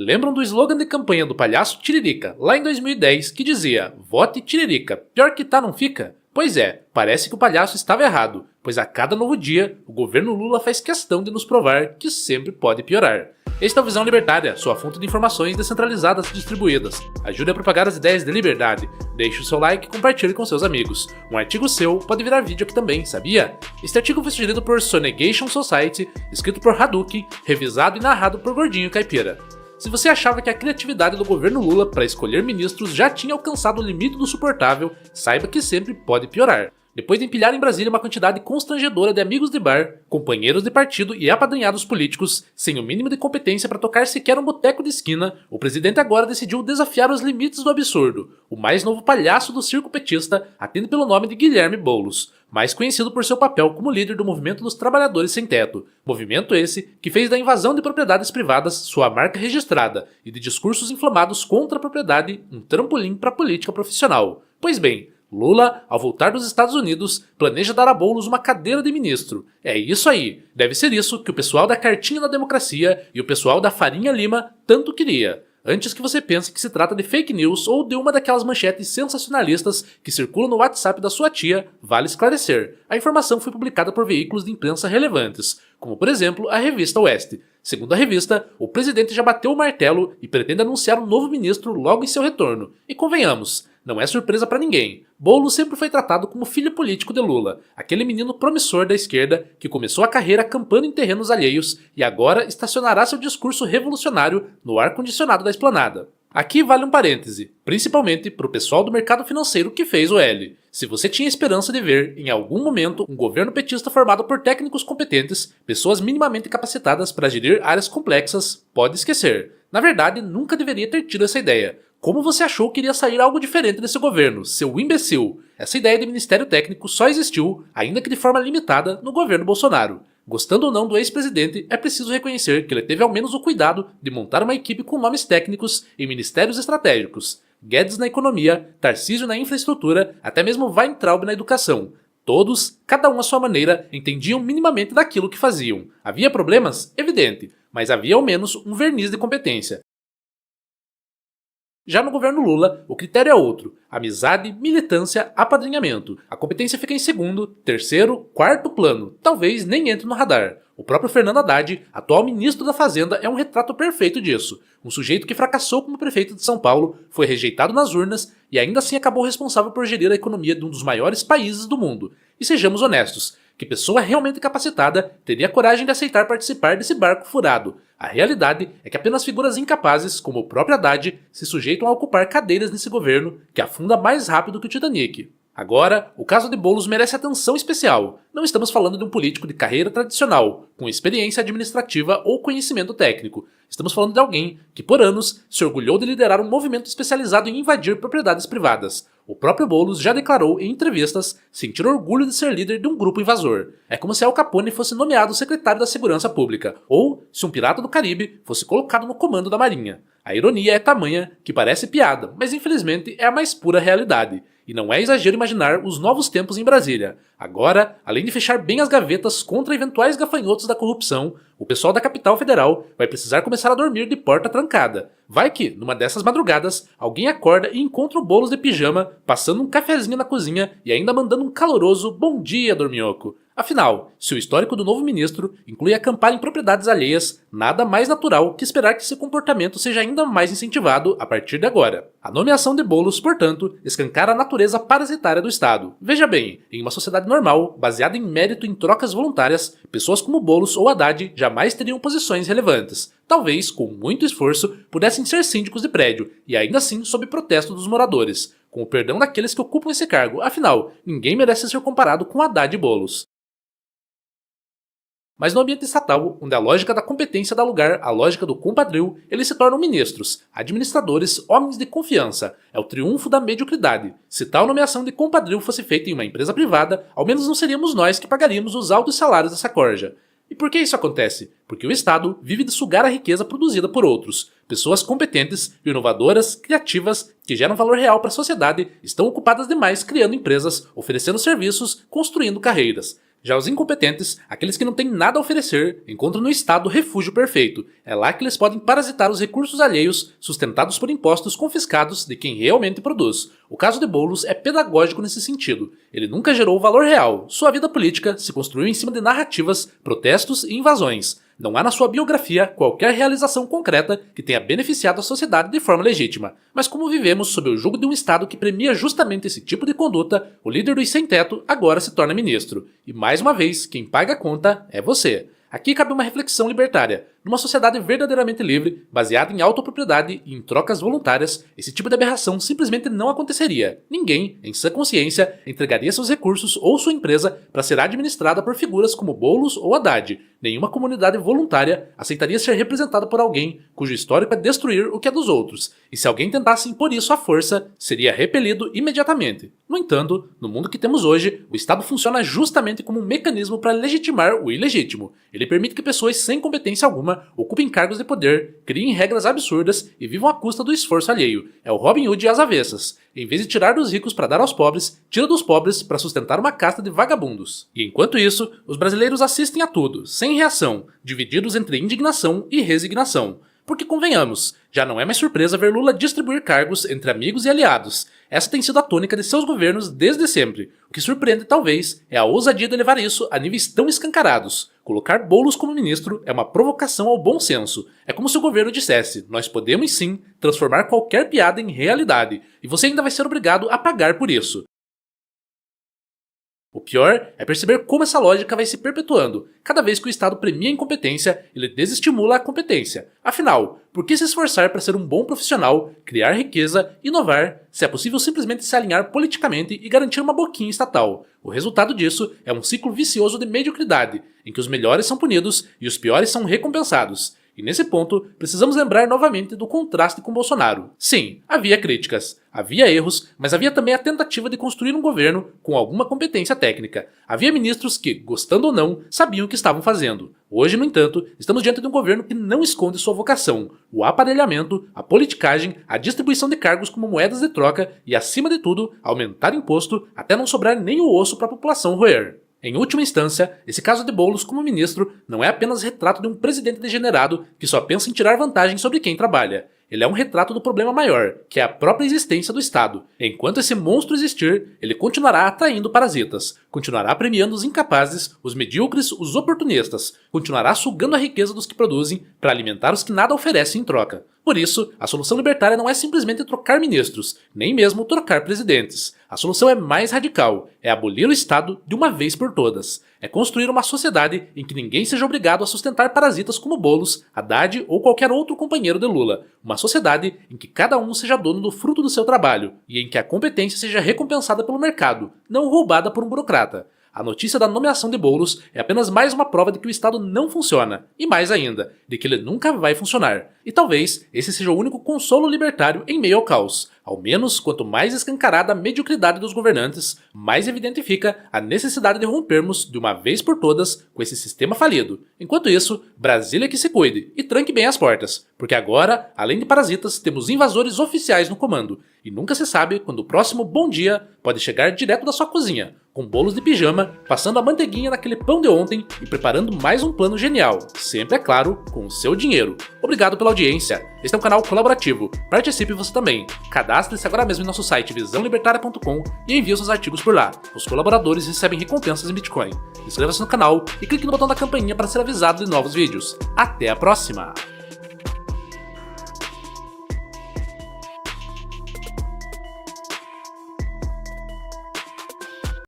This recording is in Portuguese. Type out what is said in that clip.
Lembram do slogan de campanha do palhaço Tiririca, lá em 2010, que dizia "Vote Tiririca, pior que tá não fica"? Pois é, parece que o palhaço estava errado, pois a cada novo dia, o governo Lula faz questão de nos provar que sempre pode piorar. Este é o Visão Libertária, sua fonte de informações descentralizadas e distribuídas. Ajude a propagar as ideias de liberdade. Deixe o seu like e compartilhe com seus amigos. Um artigo seu pode virar vídeo aqui também, sabia? Este artigo foi sugerido por Sonegation Society, escrito por Hadouken, revisado e narrado por Gordinho Caipira. Se você achava que a criatividade do governo Lula para escolher ministros já tinha alcançado o limite do suportável, saiba que sempre pode piorar. Depois de empilhar em Brasília uma quantidade constrangedora de amigos de bar, companheiros de partido e apadrinhados políticos, sem o mínimo de competência para tocar sequer um boteco de esquina, o presidente agora decidiu desafiar os limites do absurdo. O mais novo palhaço do circo petista atende pelo nome de Guilherme Boulos, mais conhecido por seu papel como líder do Movimento dos Trabalhadores Sem Teto. Movimento esse que fez da invasão de propriedades privadas sua marca registrada e de discursos inflamados contra a propriedade um trampolim para a política profissional. Pois bem, Lula, ao voltar dos Estados Unidos, planeja dar a Boulos uma cadeira de ministro. É isso aí, deve ser isso que o pessoal da Cartinha da Democracia e o pessoal da Farinha Lima tanto queria. Antes que você pense que se trata de fake news ou de uma daquelas manchetes sensacionalistas que circulam no WhatsApp da sua tia, vale esclarecer. A informação foi publicada por veículos de imprensa relevantes, como por exemplo a revista Oeste. Segundo a revista, o presidente já bateu o martelo e pretende anunciar um novo ministro logo em seu retorno. E convenhamos, não é surpresa para ninguém. Boulos sempre foi tratado como filho político de Lula, aquele menino promissor da esquerda que começou a carreira acampando em terrenos alheios e agora estacionará seu discurso revolucionário no ar-condicionado da esplanada. Aqui vale um parêntese, principalmente para o pessoal do mercado financeiro que fez o L. Se você tinha esperança de ver, em algum momento, um governo petista formado por técnicos competentes, pessoas minimamente capacitadas para gerir áreas complexas, pode esquecer. Na verdade, nunca deveria ter tido essa ideia. Como você achou que iria sair algo diferente desse governo, seu imbecil? Essa ideia de ministério técnico só existiu, ainda que de forma limitada, no governo Bolsonaro. Gostando ou não do ex-presidente, é preciso reconhecer que ele teve ao menos o cuidado de montar uma equipe com nomes técnicos em ministérios estratégicos. Guedes na economia, Tarcísio na infraestrutura, até mesmo Weintraub na educação. Todos, cada um à sua maneira, entendiam minimamente daquilo que faziam. Havia problemas? Evidente, mas havia ao menos um verniz de competência. Já no governo Lula, o critério é outro: amizade, militância, apadrinhamento. A competência fica em segundo, terceiro, quarto plano, talvez nem entre no radar. O próprio Fernando Haddad, atual ministro da Fazenda, é um retrato perfeito disso. Um sujeito que fracassou como prefeito de São Paulo, foi rejeitado nas urnas e ainda assim acabou responsável por gerir a economia de um dos maiores países do mundo. E sejamos honestos, que pessoa realmente capacitada teria coragem de aceitar participar desse barco furado? A realidade é que apenas figuras incapazes, como o próprio Haddad, se sujeitam a ocupar cadeiras nesse governo que afunda mais rápido que o Titanic. Agora, o caso de Boulos merece atenção especial. Não estamos falando de um político de carreira tradicional, com experiência administrativa ou conhecimento técnico. Estamos falando de alguém que, por anos, se orgulhou de liderar um movimento especializado em invadir propriedades privadas. O próprio Boulos já declarou em entrevistas sentir orgulho de ser líder de um grupo invasor. É como se Al Capone fosse nomeado secretário da Segurança Pública, ou se um pirata do Caribe fosse colocado no comando da Marinha. A ironia é tamanha que parece piada, mas infelizmente é a mais pura realidade. E não é exagero imaginar os novos tempos em Brasília. Agora, além de fechar bem as gavetas contra eventuais gafanhotos da corrupção, o pessoal da capital federal vai precisar começar a dormir de porta trancada. Vai que, numa dessas madrugadas, alguém acorda e encontra o Boulos de pijama, passando um cafezinho na cozinha e ainda mandando um caloroso "bom dia, dorminhoco". Afinal, se o histórico do novo ministro inclui acampar em propriedades alheias, nada mais natural que esperar que esse comportamento seja ainda mais incentivado a partir de agora. A nomeação de Boulos, portanto, escancara a natureza parasitária do Estado. Veja bem, em uma sociedade normal, baseada em mérito em trocas voluntárias, pessoas como Boulos ou Haddad jamais teriam posições relevantes. Talvez, com muito esforço, pudessem ser síndicos de prédio, e ainda assim sob protesto dos moradores, com o perdão daqueles que ocupam esse cargo. Afinal, ninguém merece ser comparado com Haddad e Boulos. Mas no ambiente estatal, onde a lógica da competência dá lugar à lógica do compadril, eles se tornam ministros, administradores, homens de confiança. É o triunfo da mediocridade. Se tal nomeação de compadril fosse feita em uma empresa privada, ao menos não seríamos nós que pagaríamos os altos salários dessa corja. E por que isso acontece? Porque o Estado vive de sugar a riqueza produzida por outros. Pessoas competentes, inovadoras, criativas, que geram valor real para a sociedade, estão ocupadas demais criando empresas, oferecendo serviços, construindo carreiras. Já os incompetentes, aqueles que não têm nada a oferecer, encontram no Estado o refúgio perfeito. É lá que eles podem parasitar os recursos alheios, sustentados por impostos confiscados de quem realmente produz. O caso de Boulos é pedagógico nesse sentido. Ele nunca gerou valor real. Sua vida política se construiu em cima de narrativas, protestos e invasões. Não há na sua biografia qualquer realização concreta que tenha beneficiado a sociedade de forma legítima. Mas como vivemos sob o jugo de um Estado que premia justamente esse tipo de conduta, o líder dos sem-teto agora se torna ministro. E mais uma vez, quem paga a conta é você. Aqui cabe uma reflexão libertária. Numa sociedade verdadeiramente livre, baseada em autopropriedade e em trocas voluntárias, esse tipo de aberração simplesmente não aconteceria. Ninguém, em sã consciência, entregaria seus recursos ou sua empresa para ser administrada por figuras como Boulos ou Haddad. Nenhuma comunidade voluntária aceitaria ser representada por alguém cujo histórico é destruir o que é dos outros, e se alguém tentasse impor isso à força, seria repelido imediatamente. No entanto, no mundo que temos hoje, o Estado funciona justamente como um mecanismo para legitimar o ilegítimo. Ele permite que pessoas sem competência alguma ocupem cargos de poder, criem regras absurdas e vivam à custa do esforço alheio. É o Robin Hood às avessas. Em vez de tirar dos ricos para dar aos pobres, tira dos pobres para sustentar uma casta de vagabundos. E enquanto isso, os brasileiros assistem a tudo, sem reação, divididos entre indignação e resignação. Porque convenhamos, já não é mais surpresa ver Lula distribuir cargos entre amigos e aliados. Essa tem sido a tônica de seus governos desde sempre. O que surpreende, talvez, é a ousadia de levar isso a níveis tão escancarados. Colocar Boulos como ministro é uma provocação ao bom senso. É como se o governo dissesse, nós podemos sim transformar qualquer piada em realidade, e você ainda vai ser obrigado a pagar por isso. O pior é perceber como essa lógica vai se perpetuando. Cada vez que o Estado premia a incompetência, ele desestimula a competência. Afinal, por que se esforçar para ser um bom profissional, criar riqueza, inovar, se é possível simplesmente se alinhar politicamente e garantir uma boquinha estatal? O resultado disso é um ciclo vicioso de mediocridade, em que os melhores são punidos e os piores são recompensados. E nesse ponto, precisamos lembrar novamente do contraste com Bolsonaro. Sim, havia críticas, havia erros, mas havia também a tentativa de construir um governo com alguma competência técnica. Havia ministros que, gostando ou não, sabiam o que estavam fazendo. Hoje, no entanto, estamos diante de um governo que não esconde sua vocação: o aparelhamento, a politicagem, a distribuição de cargos como moedas de troca e, acima de tudo, aumentar imposto até não sobrar nem o osso para a população roer. Em última instância, esse caso de Boulos como ministro não é apenas retrato de um presidente degenerado que só pensa em tirar vantagem sobre quem trabalha. Ele é um retrato do problema maior, que é a própria existência do Estado. Enquanto esse monstro existir, ele continuará atraindo parasitas, continuará premiando os incapazes, os medíocres, os oportunistas, continuará sugando a riqueza dos que produzem para alimentar os que nada oferecem em troca. Por isso, a solução libertária não é simplesmente trocar ministros, nem mesmo trocar presidentes. A solução é mais radical, é abolir o Estado de uma vez por todas. É construir uma sociedade em que ninguém seja obrigado a sustentar parasitas como Boulos, Haddad ou qualquer outro companheiro de Lula. Uma sociedade em que cada um seja dono do fruto do seu trabalho e em que a competência seja recompensada pelo mercado, não roubada por um burocrata. A notícia da nomeação de Boulos é apenas mais uma prova de que o Estado não funciona, e mais ainda, de que ele nunca vai funcionar. E talvez esse seja o único consolo libertário em meio ao caos. Ao menos, quanto mais escancarada a mediocridade dos governantes, mais evidente fica a necessidade de rompermos, de uma vez por todas, com esse sistema falido. Enquanto isso, Brasília que se cuide e tranque bem as portas, porque agora, além de parasitas, temos invasores oficiais no comando, e nunca se sabe quando o próximo bom dia pode chegar direto da sua cozinha, com bolos de pijama, passando a manteiguinha naquele pão de ontem e preparando mais um plano genial, sempre, é claro, com o seu dinheiro. Obrigado pela audiência. Este é um canal colaborativo. Participe você também. Cadastre-se agora mesmo em nosso site visãolibertaria.com e envie seus artigos por lá. Os colaboradores recebem recompensas em Bitcoin. Inscreva-se no canal e clique no botão da campainha para ser avisado de novos vídeos. Até a próxima!